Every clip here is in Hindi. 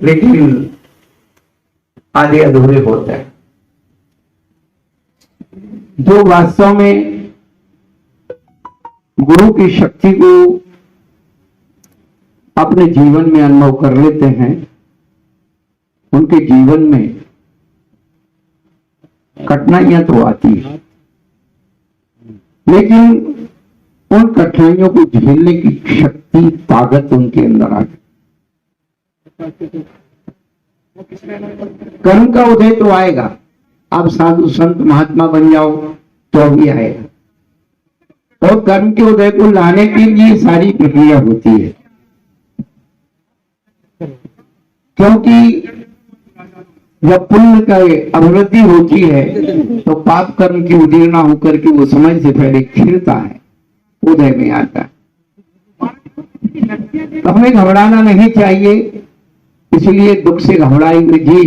लेकिन आधे अधूरे होते हैं। जो वास्तव में गुरु की शक्ति को अपने जीवन में अनुभव कर लेते हैं, उनके जीवन में कठिनाइयां तो आती है, लेकिन उन कठिनाइयों को झेलने की शक्ति, ताकत उनके अंदर आ गई। कर्म का उदय तो आएगा, आप साधु संत महात्मा बन जाओ तो भी आएगा, और कर्म के उदय को लाने के लिए सारी प्रक्रिया होती है। क्योंकि जब पुण्य का अभिवृद्धि होती है तो पाप कर्म की उदीर्णा होकर के वो समय से पहले खिलता है, उदय में आता है। तो हमें घबराना नहीं चाहिए, इसलिए दुख से घबराए हुए जी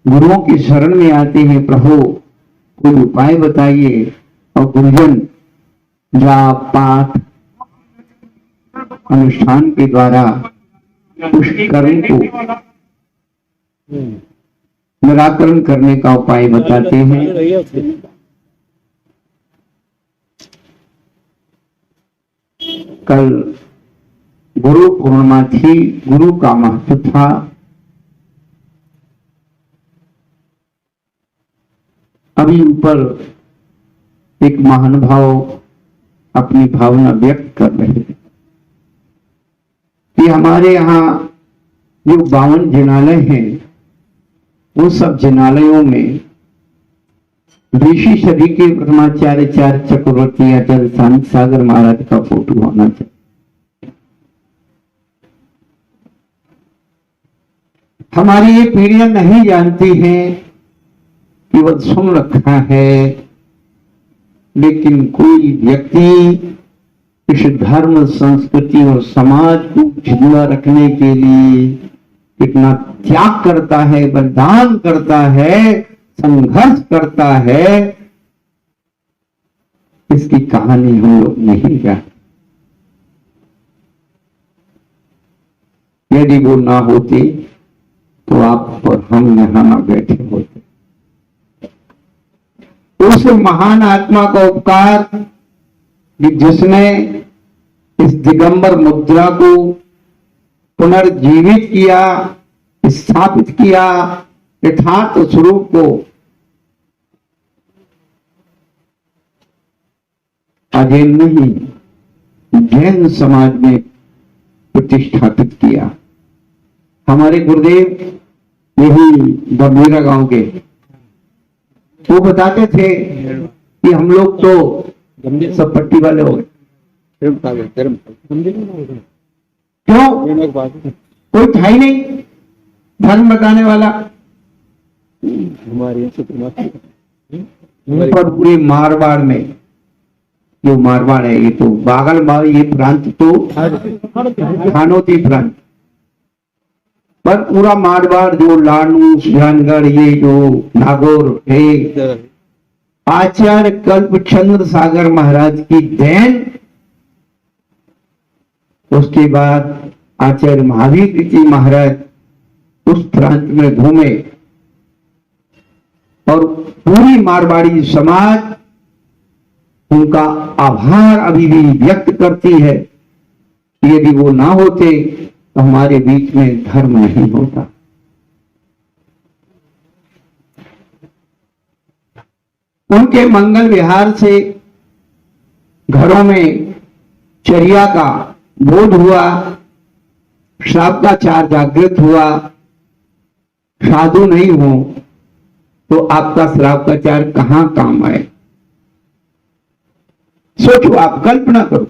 गुरुओं की शरण में आते हैं, प्रभु कोई उपाय बताइए। और गुरुजन जाप पाठ अनुष्ठान के द्वारा उस कर्म को निराकरण करने का उपाय बताते हैं। कल गुरु पूर्णिमा थी, गुरु का महत्व था। अभी ऊपर एक महानुभाव अपनी भावना व्यक्त कर रहे थे कि हमारे यहाँ जो 52 जिनालय हैं, वो सब जिनालयों में ऋषि सदी के प्रथमाचार्य चार्य चक्रवर्ती आचार्य शांत सागर महाराज का फोटो होना चाहिए। हमारी ये पीढ़ियां नहीं जानती हैं, केवल सुन रखा है, लेकिन कोई व्यक्ति इस धर्म संस्कृति और समाज को जिंदा रखने के लिए कितना त्याग करता है, बलिदान करता है, संघर्ष करता है, इसकी कहानी हम लोग नहीं जानते। यदि वो ना होते तो आप और हम यहां ना बैठे होते। उस महान आत्मा का उपकार कि जिसने इस दिगंबर मुद्रा को पुनर्जीवित किया, स्थापित किया, यथार्थ स्वरूप को अजैन नहीं जैन समाज में प्रतिष्ठापित किया। हमारे गुरुदेव यही बबीरा गांव के, वो बताते थे कि हम लोग तो सब पट्टी वाले हो गए। क्यों? कोई था ही नहीं धर्म बताने वाला। पर पूरे मारवाड़ में, जो मारवाड़ है ये तो बागल मार, ये प्रांत तो खानोती प्रांत, पर पूरा मारवाड़ जो लाडू सुजानगढ़, ये जो नागौर है, आचार्य कल्पचंद्र सागर महाराज की देन। उसके बाद आचार्य महावीर जी महाराज उस प्रांत में घूमे और पूरी मारवाड़ी समाज उनका आभार अभी भी व्यक्त करती है। यदि वो ना होते तो हमारे बीच में धर्म नहीं होता। उनके मंगल विहार से घरों में चर्या का बोध हुआ, श्रावकाचार जागृत हुआ। साधु नहीं हो तो आपका श्रावकाचार कहां काम आए? सोचो, आप कल्पना करो।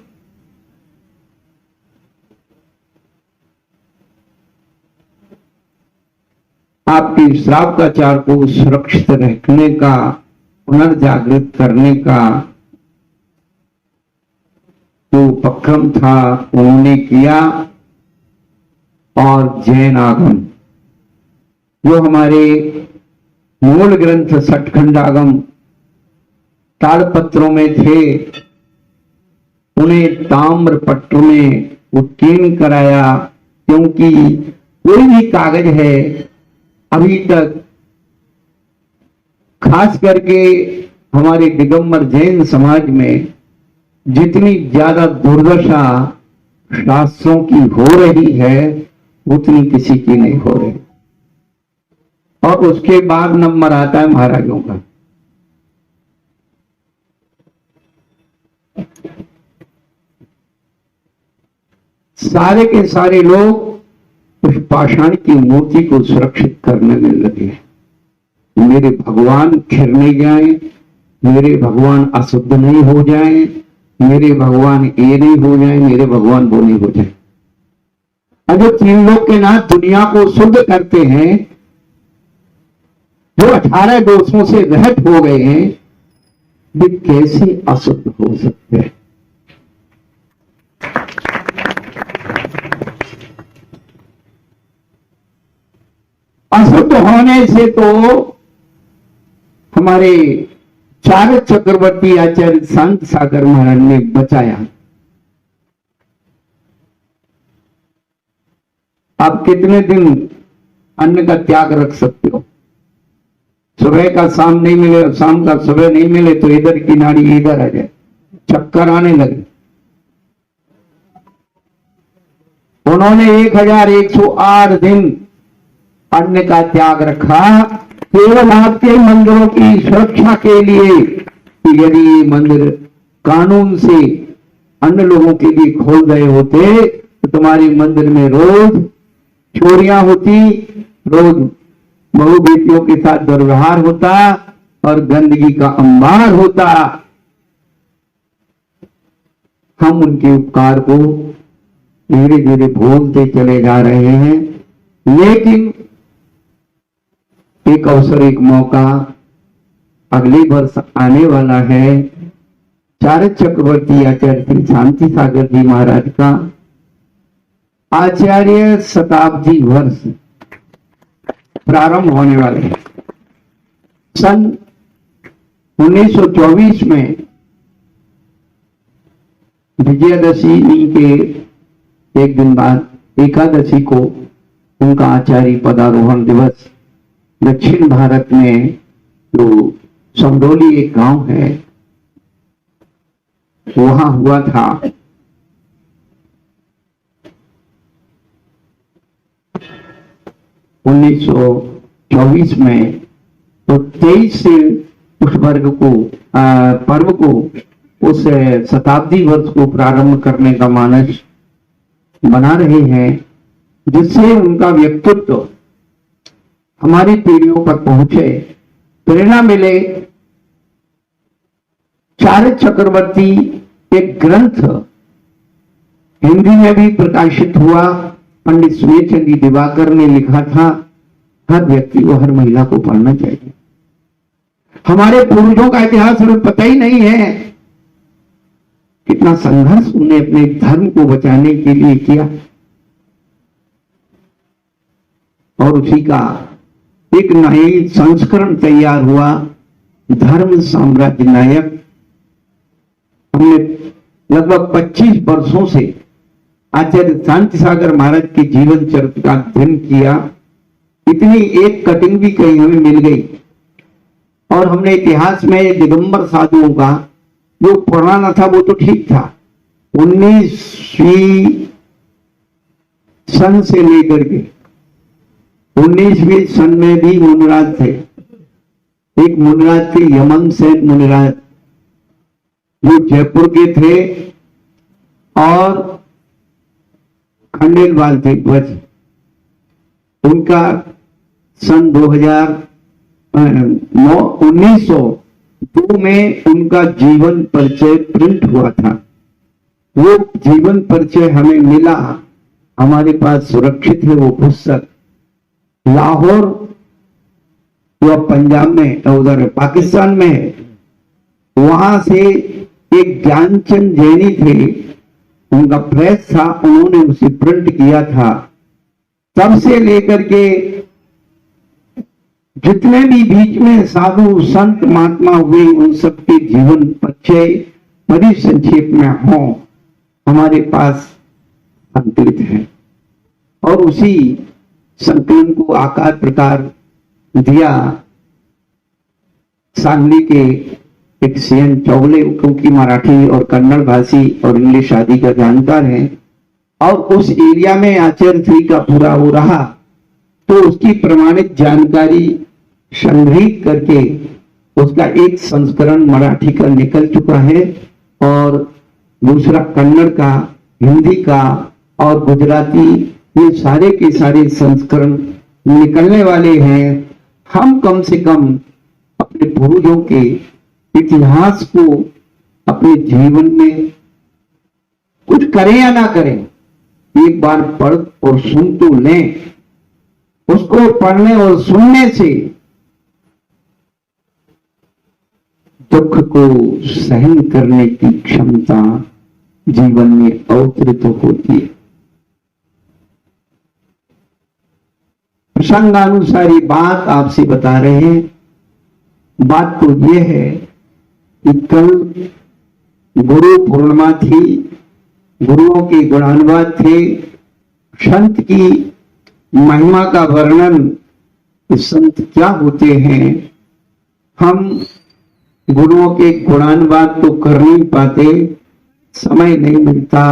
आपके श्रावकाचार को सुरक्षित रखने का, पुनर्जागृत करने का जो उपक्रम था उन्होंने किया। और जैन आगम, जो हमारे मूल ग्रंथ सठखंड आगम ताड़पत्रों में थे, उन्हें ताम्र पत्र में उत्कीर्ण कराया, क्योंकि कोई भी कागज है, अभी तक खास करके हमारे दिगंबर जैन समाज में जितनी ज्यादा दुर्दशा शास्त्रों की हो रही है उतनी किसी की नहीं हो रही। और उसके बाद नंबर आता है महाराजों का। सारे के सारे लोग उस पाषाण की मूर्ति को सुरक्षित करने में लगे। मेरे भगवान खिर नहीं जाए, मेरे भगवान अशुद्ध नहीं हो जाए, मेरे भगवान ये नहीं हो जाए, मेरे भगवान वो नहीं हो जाए। अगर तीन लोग के नाथ दुनिया को शुद्ध करते हैं, जो 18 दोषों से रहित हो गए हैं, वे कैसे अशुद्ध हो सकते हैं? अशुद्ध होने से तो हमारे चारक चक्रवर्ती आचार्य शांत सागर महाराज ने बचाया। आप कितने दिन अन्न का त्याग रख सकते हो? सुबह का शाम नहीं मिले, शाम का सुबह नहीं मिले तो इधर की नाड़ी इधर आ जाए, चक्कर आने लगे। उन्होंने 1108 दिन अन्न का त्याग रखा, केवल आपके मंदिरों की सुरक्षा के लिए। यदि ये मंदिर कानून से अन्य लोगों के लिए खोल गए होते तो तुम्हारे मंदिर में रोज चोरियां होती, रोज बहु बेटियों के साथ दुर्व्यवहार होता और गंदगी का अंबार होता। हम उनके उपकार को धीरे धीरे भूलते चले जा रहे हैं, लेकिन एक अवसर, एक मौका अगले वर्ष आने वाला है। चारक चक्रवर्ती आचार्य श्री शांति सागर जी महाराज का आचार्य शताब्दी वर्ष प्रारंभ होने वाले हैं। सन 1924 में विजयादशमी के एक दिन बाद एकादशी को उनका आचार्य पदारोहण दिवस दक्षिण भारत में जो समडोली एक गांव है वहां हुआ था। उन्नीस 1924 में तो 23 से उस वर्ग को पर्व को, उस शताब्दी वर्ष को प्रारंभ करने का मानस बना रहे हैं, जिससे उनका व्यक्तित्व हमारी पीढ़ियों पर पहुंचे, प्रेरणा मिले। चारक चक्रवर्ती एक ग्रंथ हिंदी में भी प्रकाशित हुआ, पंडित सूर्यचंद्र दिवाकर ने लिखा था, हर व्यक्ति को, हर महिला को पढ़ना चाहिए। हमारे पूर्वजों का इतिहास हमें पता ही नहीं है, कितना संघर्ष उन्हें अपने धर्म को बचाने के लिए किया। और उसी का एक नई संस्करण तैयार हुआ, धर्म साम्राज्य नायक। हमने लगभग 25 वर्षों से आचार्य शांति सागर महाराज के जीवन चरित्र का अध्ययन किया। इतनी एक कटिंग भी कहीं हमें मिल गई। और हमने इतिहास में दिगंबर साधुओं का जो पुराना था वो तो ठीक था, 19वीं सन से लेकर के 19वीं सन में भी मुनिराज थे। एक मुनिराज थे यमन सेन मुनिराज, जो जयपुर के थे, और खंडेलवाल थे ध्वज। उनका सन 1902 में उनका जीवन परिचय प्रिंट हुआ था। वो जीवन परिचय हमें मिला, हमारे पास सुरक्षित है वो पुस्तक। लाहौर या पंजाब में, उधर पाकिस्तान में है, वहां से एक ज्ञानचंद जैनी थे, उनका प्रेस था, उन्होंने उसे प्रिंट किया था। तब से लेकर के जितने भी बीच में साधु संत महात्मा हुए, उन सबके जीवन परिचय परिसंक्षेप में हो हमारे पास संकलित है। और उसी संकलन को आकार प्रकार दिया सांगली के एक सीएन चौगले, क्योंकि मराठी और कन्नड़ भाषी और इंग्लिश आदि का जानकार है, और उस एरिया में आचार्य थ्री का पूरा हो रहा, तो उसकी प्रमाणित जानकारी संग्रहित करके उसका एक संस्करण मराठी का निकल चुका है और दूसरा कन्नड़ का, हिंदी का और गुजराती, ये सारे के सारे संस्करण निकलने वाले हैं। हम कम से कम अपने पूर्वजों के इतिहास को अपने जीवन में कुछ करें या ना करें, एक बार पढ़ और सुन तो लें। उसको पढ़ने और सुनने से दुख को सहन करने की क्षमता जीवन में अवतरित होती है। प्रसंगानुसारी बात आपसे बता रहे हैं। बात तो ये है कि कल गुरु पूर्णिमा थी, गुरुओं के गुणानुवाद थे, संत की महिमा का वर्णन, संत क्या होते हैं। हम गुरुओं के गुणानुवाद तो कर नहीं पाते, समय नहीं मिलता,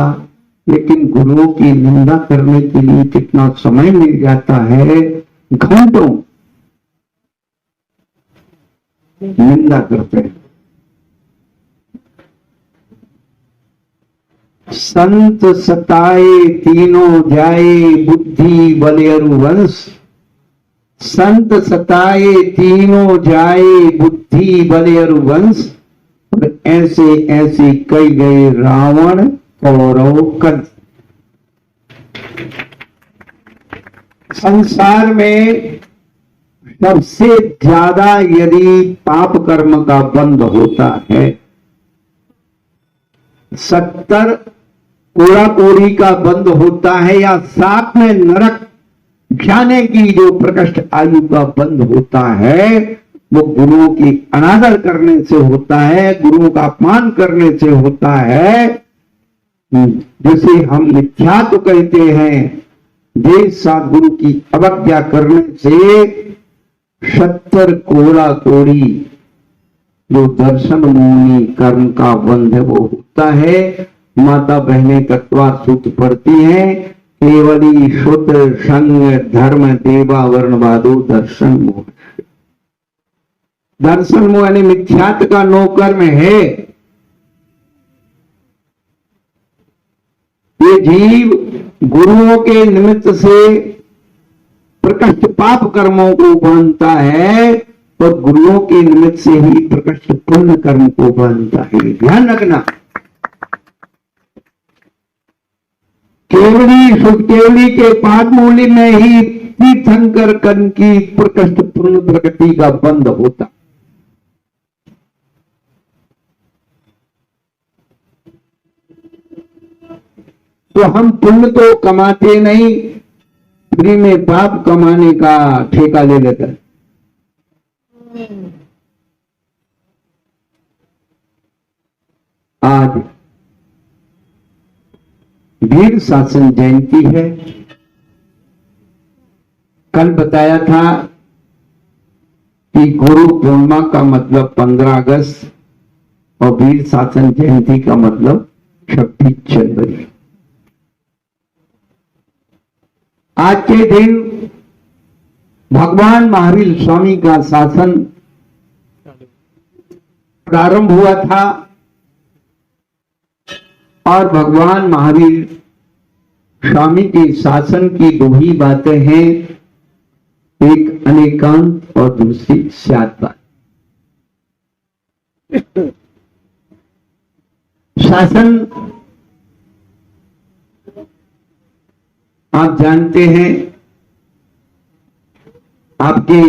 लेकिन गुरुओं की निंदा करने के लिए कितना समय मिल जाता है। घंटों निंदा करते हैं। संत सताए तीनों जाए बुद्धि बलियरु वंश। संत सताए तीनों जाए बुद्धि बलियरु वंश। और ऐसे ऐसे कई गए रावण कौरव कंस। संसार में सबसे ज्यादा यदि पाप कर्म का बंध होता है, 70 कोड़ा कोड़ी का बंद होता है, या 7 में नरक जाने की जो प्रकृष्ट आयु का बंद होता है, वो गुरुओं की अनादर करने से होता है, गुरुओं का अपमान करने से होता है, जिसे हम मिथ्यात्व कहते हैं। देश सद्गुरु की अवज्ञा करने से 70 कोड़ा कोड़ी जो दर्शन मोहिनी कर्म का बंध है वो होता है। माता बहनें तत्वा सूत्र पढ़ती हैं, केवली शुद्ध संग धर्म देवा वर्णवादो दर्शन मोह। दर्शन मोह यानी मिथ्यात्व का नौकर में है। ये जीव गुरुओं के निमित्त से प्रकृष्ट पाप कर्मों को बांधता है और गुरुओं के निमित्त से ही प्रकृष्ट पुण्य कर्म को बांधता है। ध्यान रखना। केवली शुद्ध केवली के पादमूली में ही तीर्थंकर कन की प्रकृष्ट पुण्य प्रगति का बंध होता। तो हम पुण्य तो कमाते नहीं, फ्री में पाप कमाने का ठेका ले लेते हैं। आज वीर शासन जयंती है। कल बताया था कि गुरु पूर्णिमा का मतलब 15 अगस्त और वीर शासन जयंती का मतलब 26 जनवरी। आज के दिन भगवान महावीर स्वामी का शासन प्रारंभ हुआ था और भगवान महावीर स्वामी के शासन की दो ही बातें हैं, एक अनेकांत और दूसरी स्यात बात। शासन आप जानते हैं, आपके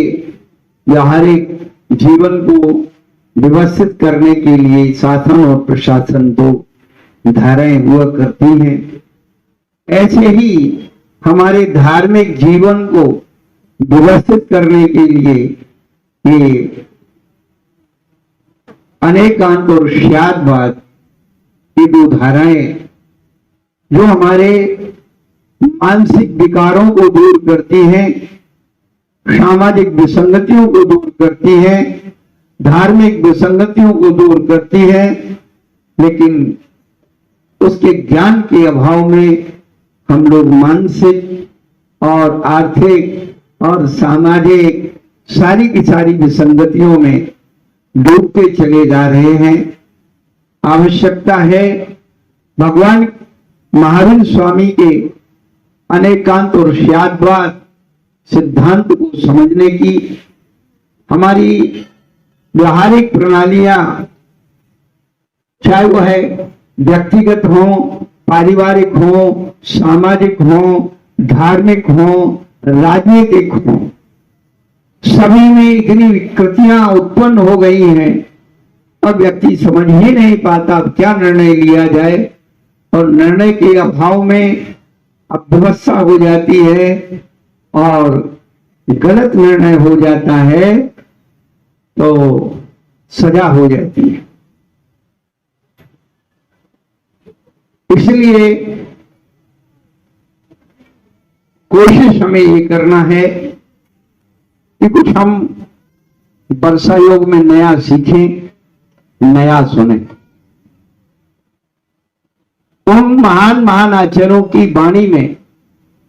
व्यावहारिक जीवन को व्यवस्थित करने के लिए शासन और प्रशासन दो धाराएं हुआ करती हैं। ऐसे ही हमारे धार्मिक जीवन को व्यवस्थित करने के लिए ये अनेकांत और स्यातवाद, ये दो धाराएं जो हमारे मानसिक विकारों को दूर करती है, सामाजिक विसंगतियों को दूर करती है, धार्मिक विसंगतियों को दूर करती है। लेकिन उसके ज्ञान के अभाव में हम लोग मानसिक और आर्थिक और सामाजिक सारी की सारी विसंगतियों में डूबते चले जा रहे हैं। आवश्यकता है भगवान महावीर स्वामी के अनेकांत और स्याद्वाद सिद्धांत को समझने की। हमारी व्यवहारिक प्रणालियां, चाहे वो है व्यक्तिगत हो, पारिवारिक हो, सामाजिक हो, धार्मिक हो, राजनीतिक हो, सभी में इतनी विकृतियां उत्पन्न हो गई हैं। अब व्यक्ति समझ ही नहीं पाता अब क्या निर्णय लिया जाए, और निर्णय के अभाव में अब व्यवस्था हो जाती है और गलत निर्णय हो जाता है तो सजा हो जाती है। इसलिए कोशिश हमें ये करना है कि कुछ हम वर्षा योग में नया सीखें, नया सुने। उन महान महान आचार्यों की वाणी में,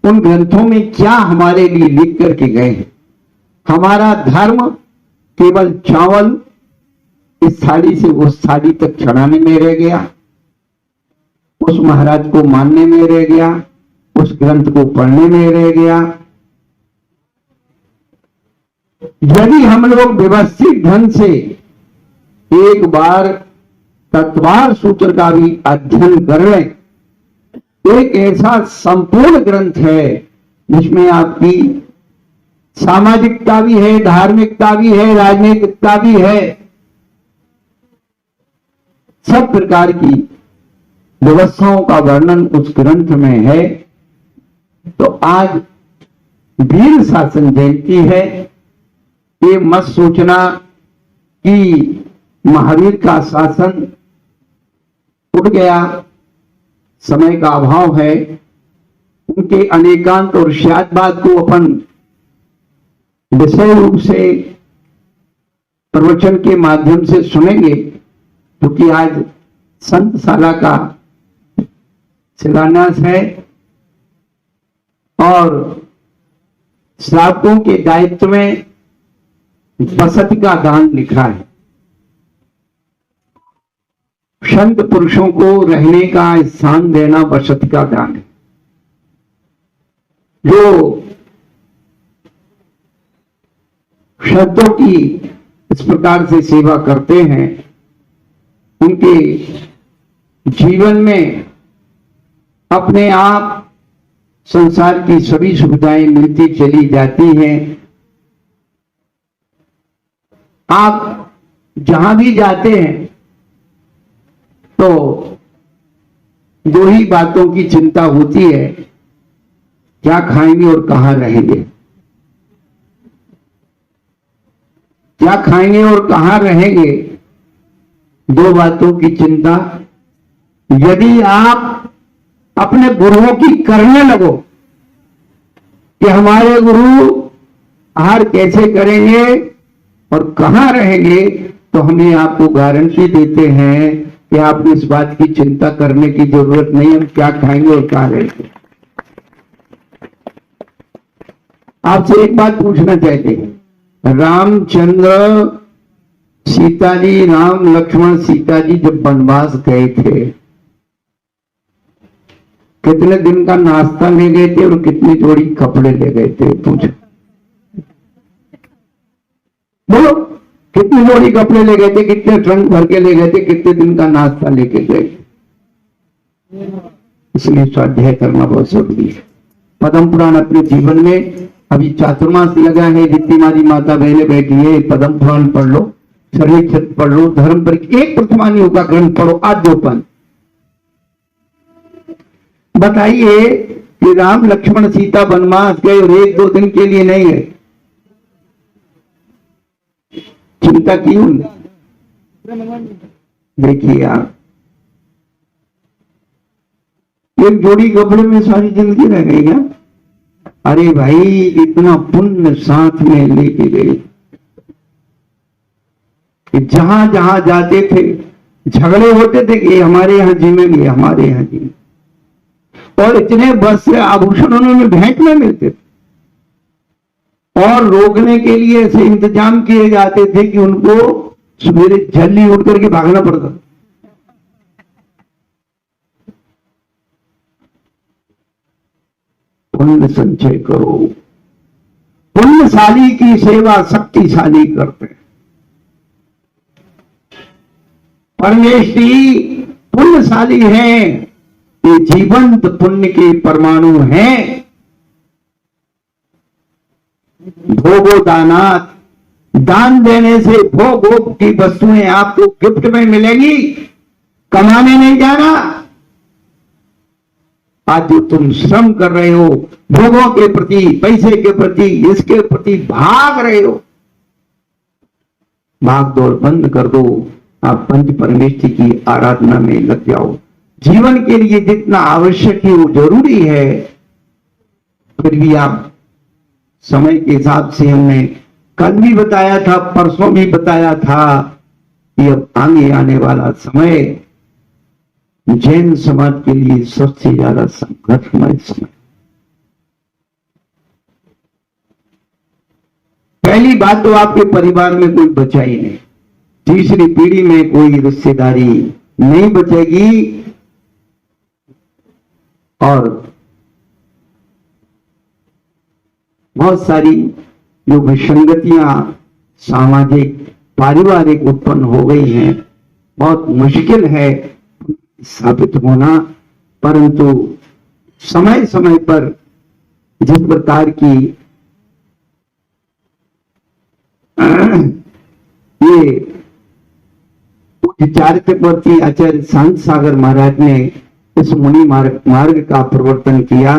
उन ग्रंथों में क्या हमारे लिए लिख करके गए हैं। हमारा धर्म केवल चावल इस थाली से उस थाली तक चढ़ाने में रह गया, उस महाराज को मानने में रह गया, उस ग्रंथ को पढ़ने में रह गया। यदि हम लोग व्यवस्थित ढंग से एक बार तत्वार सूत्र का भी अध्ययन कर लें, एक ऐसा संपूर्ण ग्रंथ है जिसमें आपकी सामाजिकता भी है, धार्मिकता भी है, राजनीतिकता भी है, सब प्रकार की व्यवस्थाओं का वर्णन उस ग्रंथ में है। तो आज वीर शासन जयंती है। ये मत सोचना कि महावीर का शासन उठ गया, समय का अभाव है। उनके अनेकांत और स्याद्वाद को अपन विषय रूप से प्रवचन के माध्यम से सुनेंगे, क्योंकि आज संतशाला का शिलान्यास है और श्रावकों के दायित्व में बसति का दान लिखा है। संत पुरुषों को रहने का स्थान देना बसति का दान है। जो संतों की इस प्रकार से सेवा करते हैं, उनके जीवन में अपने आप संसार की सभी सुविधाएं मिलती चली जाती हैं। आप जहां भी जाते हैं तो दो ही बातों की चिंता होती है, क्या खाएंगे और कहां रहेंगे। क्या खाएंगे और कहां रहेंगे, दो बातों की चिंता। यदि आप अपने गुरुओं की करने लगो कि हमारे गुरु आहार कैसे करेंगे और कहां रहेंगे, तो हमें आपको गारंटी देते हैं कि आपको इस बात की चिंता करने की जरूरत नहीं, हम क्या खाएंगे और कहां रहेंगे। आपसे एक बात पूछना चाहते हैं, रामचंद्र सीता जी, राम लक्ष्मण सीता जी जब वनवास गए थे, कितने दिन का नाश्ता ले गए थे और कितनी जोड़ी कपड़े ले गए थे? पूछो, बोलो, कितनी जोड़ी कपड़े ले गए थे, कितने ट्रंक भर के ले गए थे, कितने दिन का नाश्ता लेके गए? इसलिए स्वाध्याय करना बहुत जरूरी है। पद्म पुराण अपने जीवन में अभी चातुर्मास लगा है, जितनी हमारी माता बहने बैठी है, पद्म पुराण पढ़ लो, शरीर पढ़ लो, धर्म पर एक प्रथमानी का ग्रंथ पढ़ो, आद्योपन। बताइए कि राम लक्ष्मण सीता वनवास गए और एक दो दिन के लिए नहीं गए, चिंता क्यों? देखिए आप, एक जोड़ी कपड़े में सारी जिंदगी रह गई क्या? अरे भाई, इतना पुण्य साथ में लेके गए, जहां जहां जाते थे झगड़े होते थे कि हमारे यहाँ जिमेंगे, हमारे यहाँ जिमेंगे, और इतने वस्त्र आभूषण उन्होंने भेंट में मिलते थे, और रोकने के लिए ऐसे इंतजाम किए जाते थे कि उनको सवेरे जल्दी उठ करके भागना पड़ता। पुण्य संचय करो, पुण्यशाली की सेवा शक्तिशाली करते हैं। परमेश्वरी पुण्यशाली है, ये जीवंत पुण्य के परमाणु हैं। भोगो दानात, दान देने से भोग की वस्तुएं आपको गिफ्ट में मिलेगी, कमाने नहीं जाना। आज जो तुम श्रम कर रहे हो, भोगों के प्रति, पैसे के प्रति, इसके प्रति भाग रहे हो, भाग दौड़ बंद कर दो, आप पंच परमेश्वरी की आराधना में लग जाओ। जीवन के लिए जितना आवश्यक है वो जरूरी है, फिर भी आप समय के हिसाब से, हमने कल भी बताया था, परसों भी बताया था कि अब आगे आने वाला समय जैन समाज के लिए सबसे ज्यादा संघर्षमय समय। पहली बात तो आपके परिवार में कोई बचा ही नहीं, तीसरी पीढ़ी में कोई रिश्तेदारी नहीं बचेगी, और बहुत सारी जो विसंगतियां सामाजिक पारिवारिक उत्पन्न हो गई हैं, बहुत मुश्किल है स्थापित होना। परंतु समय समय पर जिस प्रकार की ये चरित्रवर्ती आचार्य शांत सागर महाराज ने इस मुनि मार्ग का प्रवर्तन किया,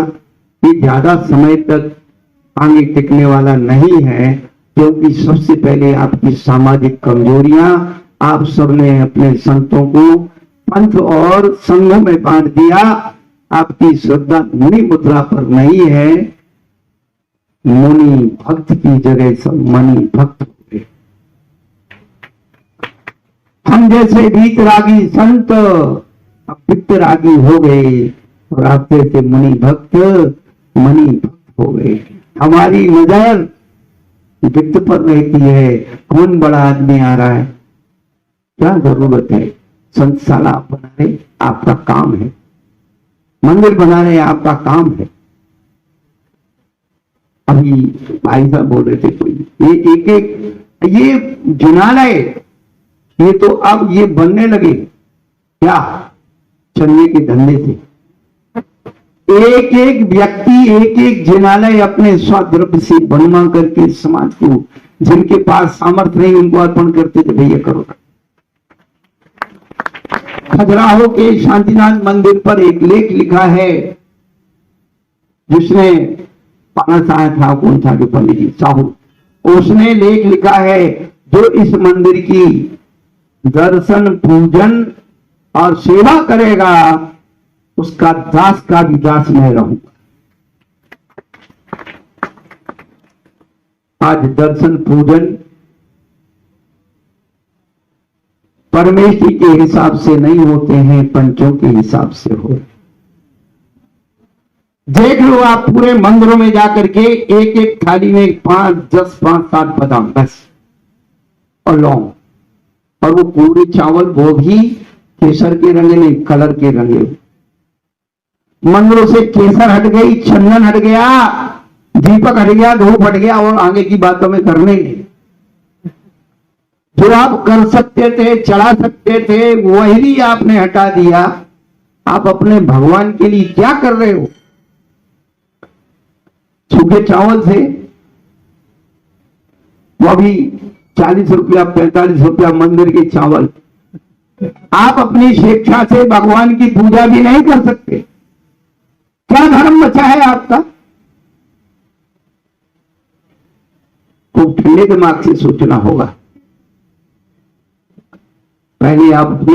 ये ज्यादा समय तक आगे टिकने वाला नहीं है, क्योंकि सबसे पहले आपकी सामाजिक कमजोरियां, आप सबने अपने संतों को पंथ और संघों में बांट दिया, आपकी श्रद्धा मुनि मुद्रा पर नहीं है, मुनि भक्त की जगह सब मनी भक्त हो गए। हम जैसे वीतरागी संत अब वित्तरागी हो गए, और आप जैसे मुनि भक्त मनी भक्त हो गए। हमारी नजर वित्त पर रहती है, कौन बड़ा आदमी आ रहा है, क्या जरूरत है। संतशाला आप बना रहे, आपका काम है, मंदिर बना रहे, आपका काम है। अभी भाई साहब बोल रहे थे, कोई ये एक एक ये जिनालय, ये तो अब ये बनने लगे क्या, चलने के धंधे से। एक एक व्यक्ति एक एक जिनालय अपने स्वद्रव्य से बनवा करके समाज को, जिनके पास सामर्थ्य नहीं, उनको अर्पण करते थे, भैया करो। खजुराहो के शांतिनाथ मंदिर पर एक लेख लिखा है, जिसने पाना साहब था, कौन था जो पंडित जी साहू, उसने लेख लिखा है, जो इस मंदिर की दर्शन पूजन और सेवा करेगा, उसका दास का भी दास मैं रहूंगा। आज दर्शन पूजन परमेश्वरी के हिसाब से नहीं होते हैं, पंचों के हिसाब से हो। देख लो आप पूरे मंदिरों में जाकर के, एक एक थाली में 5, 10, 5, 7 बादाम बस, और लौंग, और वो पूरे चावल, वो भी केसर के रंगे नहीं, कलर के रंगे। मंदिरों से केसर हट गई, चंदन हट गया, दीपक हट गया, धूप हट गया, और आगे की बातों में करने नहीं। जो आप कर सकते थे, चढ़ा सकते थे, वही आपने हटा दिया। आप अपने भगवान के लिए क्या कर रहे हो। सूखे चावल से वो भी 40 रुपया 45 रुपया मंदिर के चावल, आप अपनी स्वेच्छा से भगवान की पूजा भी नहीं कर सकते। क्या धर्म बचा है आपका। खूब ठंडे दिमाग से सोचना होगा। पहले आप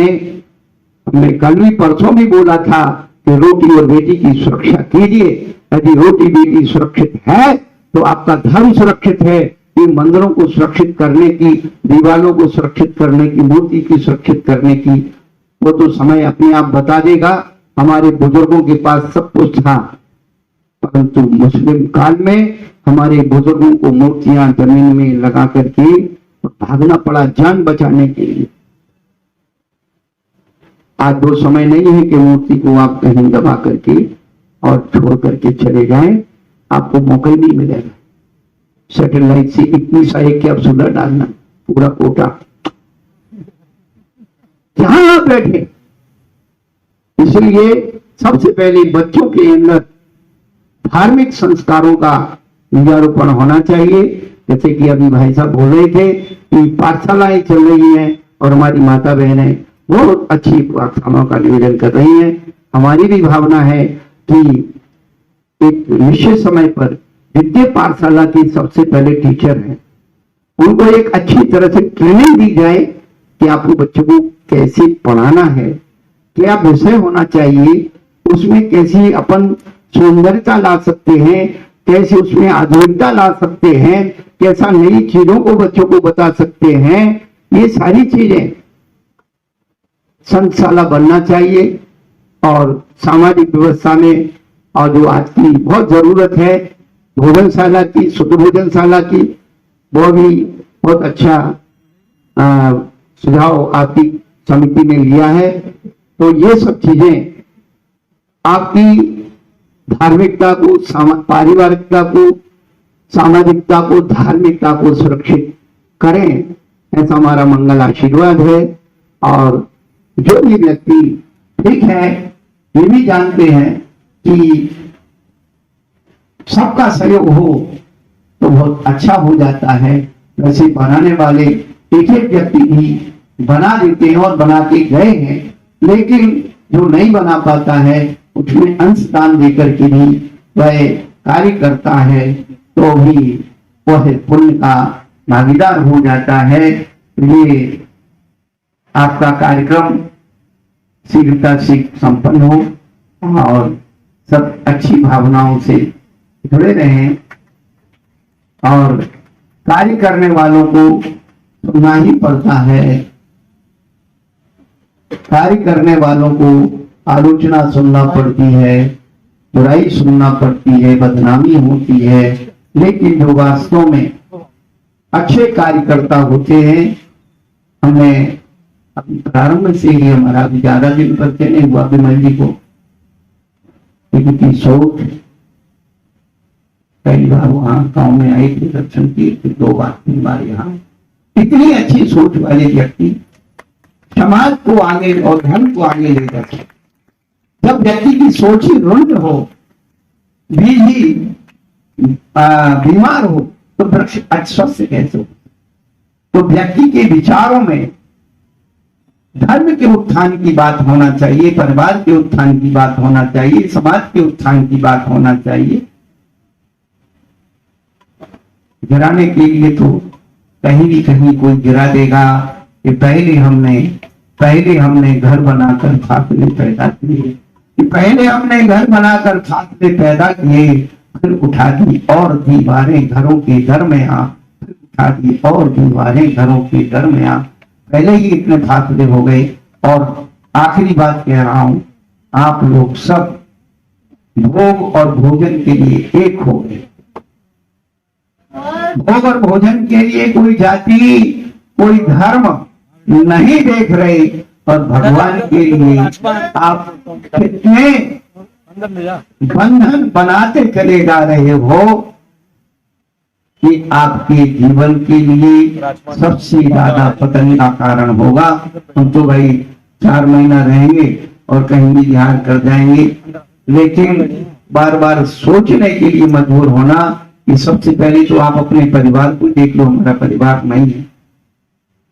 हमने कल भी परसों भी बोला था कि रोटी और बेटी की सुरक्षा कीजिए। यदि रोटी बेटी सुरक्षित है तो आपका धर्म सुरक्षित है। ये मंदिरों को सुरक्षित करने की, दीवालों को सुरक्षित करने की, मूर्ति की सुरक्षित करने की, वो तो समय अपने आप बता देगा। हमारे बुजुर्गों के पास सब कुछ था, परंतु मुस्लिम काल में हमारे बुजुर्गों को मूर्तियां जमीन में लगा करके भागना पड़ा जान बचाने के लिए। आज वो समय नहीं है कि मूर्ति को आप कहीं दबा करके और छोड़ करके चले जाएं, आपको मौका ही नहीं मिलेगा। सैटेलाइट से इतनी सारे कैप सुधा डालना, पूरा कोटा जहां आप बैठे। इसलिए सबसे पहले बच्चों के अंदर धार्मिक संस्कारों का बीजारोपण होना चाहिए। जैसे कि अभी भाई साहब बोल रहे थे कि पाठशालाएं चल रही हैं और हमारी माता बहनें बहुत अच्छी पाठशालाओं का निवेदन कर रही हैं। हमारी भी भावना है कि एक निश्चित समय पर विद्या पाठशाला की सबसे पहले टीचर हैं, उनको एक अच्छी तरह से ट्रेनिंग दी जाए कि आपको बच्चों को कैसे पढ़ाना है, क्या विषय होना चाहिए, उसमें कैसी अपन सौंदर्यता ला सकते हैं, कैसे उसमें आधुनिकता ला सकते हैं, कैसा नई चीजों को बच्चों को बता सकते हैं। ये सारी चीजें संतशाला बनना चाहिए। और सामाजिक व्यवस्था में और जो आज की बहुत जरूरत है भोजनशाला की, शुद्ध भोजनशाला की, वो भी बहुत अच्छा सुझाव आपकी समिति ने लिया है। तो ये सब चीजें आपकी धार्मिकता को, पारिवारिकता को, सामाजिकता को, धार्मिकता को सुरक्षित करें, ऐसा हमारा मंगल आशीर्वाद है। और जो भी व्यक्ति ठीक है, ये भी जानते हैं कि सबका सहयोग हो तो बहुत अच्छा हो जाता है। वैसे बनाने वाले एक एक व्यक्ति भी बना देते हैं और बना के गए हैं, लेकिन जो नहीं बना पाता है उसमें अंशदान देकर के भी वह कार्य करता है तो भी वह पुण्य का भागीदार हो जाता है। ये आपका कार्यक्रम शीघ्रता से संपन्न हो और सब अच्छी भावनाओं से जुड़े रहें और कार्य करने वालों को सुनना ही पड़ता है। कार्य करने वालों को आलोचना सुनना पड़ती है, बुराई सुनना पड़ती है, बदनामी होती है, लेकिन जो वास्तव में अच्छे कार्यकर्ता होते हैं, हमें अपनी प्रारंभ से ही हमारा भी ज्यादा दिन पर नहीं हुआ विमल जी को की सोच पहली बार वहां गांव में आई थी, दर्शन किए थे 2 बार 3 बार। यहाँ इतनी अच्छी सोच वाले व्यक्ति समाज को आगे और धर्म को आगे ले जाते। जब व्यक्ति की सोच ही रुंड हो, बीज ही बीमार हो, तो वृक्ष अस्वस्थ कैसे हो। तो व्यक्ति के विचारों में धर्म के उत्थान की बात होना चाहिए, परिवार के उत्थान की बात होना चाहिए, समाज के उत्थान की बात होना चाहिए। गिराने के लिए तो कहीं भी कहीं कोई गिरा देगा कि पहले हमने घर बनाकर फासले पैदा किए, पहले हमने घर बनाकर फासले पैदा किए, फिर उठा दी और दीवारें घरों के घर में आ, फिर उठा दी और दीवारें घरों के घर में आ। पहले ही इतने फासले हो गए। और आखिरी बात कह रहा हूं, आप लोग सब भोग और भोजन के लिए एक हो गए। भोग और भोजन के लिए कोई जाति, कोई धर्म नहीं देख रहे, और भगवान के लिए आप कितने बंधन बनाते चले जा रहे हो कि आपके जीवन के लिए सबसे ज्यादा पतन का कारण होगा। हम तो भाई 4 महीना रहेंगे और कहीं भी ध्यान कर जाएंगे, लेकिन बार बार सोचने के लिए मजबूर होना कि सबसे पहले तो आप अपने परिवार को देख लो। हमारा परिवार नहीं है,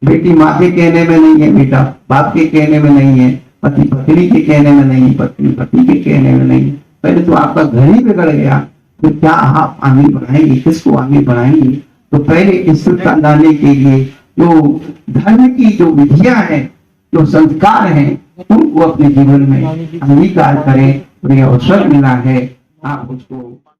बेटी माँ के कहने में नहीं है, बेटा बाप के कहने में नहीं है, पति पत्नी के कहने में नहीं है, पत्नी पति के कहने में नहीं। पहले तो आपका घर ही बिगड़ गया, तो क्या आप आगे बढ़ाएंगे, किसको आगे बढ़ाएंगे। तो पहले स्थिरता लाने के लिए जो धर्म की जो विधियां हैं, जो संस्कार हैं, उनको अपने जीवन में अंगीकार करें और ये अवसर मिला है, आप उसको